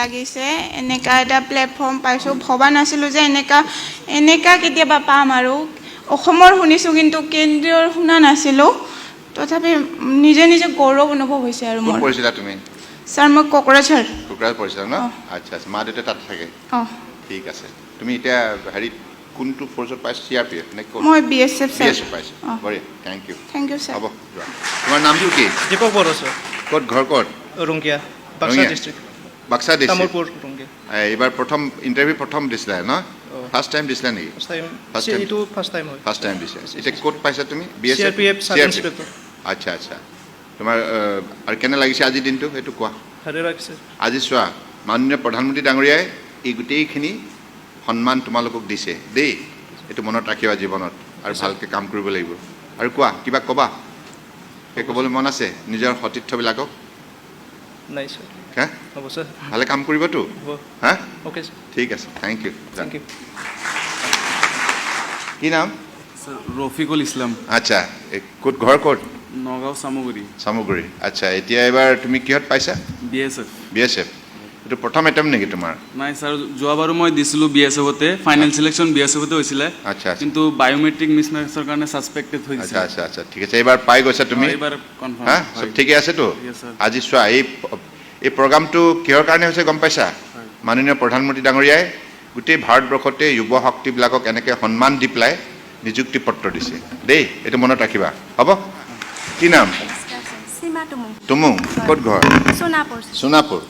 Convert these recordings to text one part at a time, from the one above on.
লাগিছে এনেকা এটা প্লেটফৰ্ম পাইছোঁ ভবা নাছিলোঁ যে এনেকা কেতিয়াবা পাম আৰু অসমৰ শুনিছোঁ কিন্তু কেন্দ্ৰীয়ৰ শুনা নাছিলোঁ তথাপি নিজে নিজে গৌৰৱ অনুভৱ হৈছে আৰু মোৰ পঢ়িছিলা তুমি স্যাৰ মই কোকৰাঝাৰ পঢ়িছিলা ন আচ্ছা মা দেউতা তাত থাকে ঠিক আছে তুমি এতিয়া হেৰি কোনটো ফ'ৰ্চত পাইছা CRPF নে ক'ত মই BSF পাইছোঁ বঢ়িয়া থেংক ইউ স্যাৰ হ'ব তোমাৰ নামটো কি দীপক বড়ো স্যাৰ ক'ত ঘৰ ক'ত ৰংগিয়া বাক্সা ডিষ্ট্ৰিক্ট বাক্সা ডিষ্ট্ৰিক্ট তামোলপুৰ ৰংগিয়া এইবাৰ ইণ্টাৰভিউ প্ৰথম দিছিলা ন ফাৰ্ষ্ট টাইম দিছিলা নেকি ফাৰ্ষ্ট টাইম দিছা এতিয়া ক'ত পাইছা তুমি CRPF সাব ইন্সপেক্টৰ আচ্ছা তোমাৰ আৰু কেনে লাগিছে আজি দিনটো সেইটো কোৱা ভালে লাগিছে আজি চোৱা মাননীয় প্ৰধানমন্ত্ৰী ডাঙৰীয়াই এই গোটেইখিনি সন্মান তোমালোকক দিছে দেই এইটো মনত ৰাখিবা জীৱনত আৰু ভালকৈ কাম কৰিব লাগিব আৰু কোৱা কিবা ক'বা সেই ক'বলৈ মন আছে নিজৰ সতীৰ্থবিলাকক নাই স্যাৰ হা হ'ব স্যাৰ ভালে কাম কৰিবতো হা ওকে স্যাৰ ঠিক আছে থেংক ইউ কি নাম স্যাৰ ৰফিকুল ইসলাম আচ্ছা ক'ত ঘৰ ক'ত নগাঁও চামগুৰি আচ্ছা এতিয়া এবাৰ তুমি কিহত পাইছা BSF এইটো প্ৰথম এটেম্প নেকি তোমাৰ নাই স্যাৰ যোৱাবাৰো মই দিছিলোঁ BSFতে ফাইনেল সিলেকশন BSFতে হৈছিলে আচ্ছা কিন্তু বায়োমেট্ৰিক মিছমেচৰ কাৰণে সাসপেক্টেড হৈ গৈছে আচ্ছা ঠিক আছে এবাৰ পাই গৈছা তুমি এবাৰ কনফাৰ্ম হা সব ঠিকে আছেতো Yes, sir. আজি চোৱা এই প্ৰগ্ৰামটো কিহৰ কাৰণে হৈছে গম পাইছা মাননীয় প্ৰধানমন্ত্ৰী ডাঙৰীয়াই গোটেই ভাৰতবৰ্ষতে যুৱ শক্তিবিলাকক এনেকৈ সন্মান দি পেলাই নিযুক্তি পত্ৰ দিছে দেই এইটো মনত ৰাখিবা হ'ব কি নাম তুমুং ক'ত ঘৰ সোণাপুৰ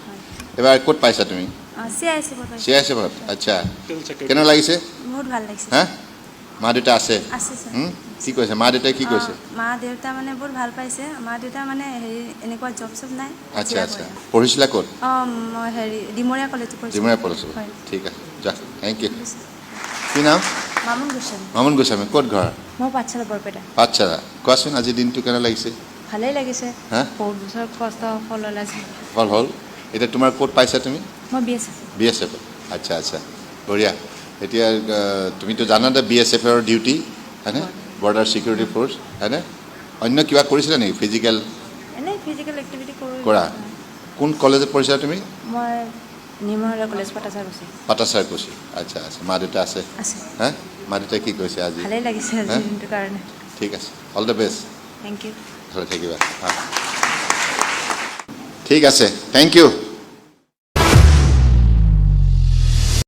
এবাৰ ক'ত পাইছা তুমি CICFত আচ্ছা কেনে লাগিছে বহুত ভাল লাগিছে হা মা দেউতা আছে স্যাৰ কি কৈছে মা দেউতাই কি কৈছে মা দেউতা মানে বহুত ভাল পাইছে মা দেউতা মানে হেৰি এনেকুৱা জব চব নাই আচ্ছা পঢ়িছিলা ক'ত মই হেৰি ডিমৰীয়া কলেজত পঢ়িছোঁ ঠিক আছে যা থেংক ইউ কি নাম মামুন গোস্বামী ক'ত ঘৰ মই পাঠশালা বৰপেটা পাঠশালা কোৱাচোন আজি দিনটো কেনে লাগিছে ভালেই লাগিছে হা বহুত বছৰ কষ্ট ফল ওলাইছে হ'ল এতিয়া তোমাৰ ক'ত পাইছা তুমি মই BSF আচ্ছা বঢ়িয়া এতিয়া তুমিতো জানা দে BSFৰ ডিউটি হয়নে বৰ্ডাৰ ছিকিউৰিটি ফ'ৰ্চ হয়নে অন্য কিবা কৰিছিলা নেকি ফিজিকেল এক্টিভিটি কৰা কোন কলেজত পঢ়িছিলা তুমি মই নিমৰীয়া কলেজ পাটাচাৰ কৈছি আচ্ছা মা দেউতা আছে হা মা দেউতাই কি কৈছে আজি ভালেই লাগিছে আজি দিনটোৰ কাৰণে ঠিক আছে all the best thank you ভালে থাকিবা ঠিক আছে থেংক ইউ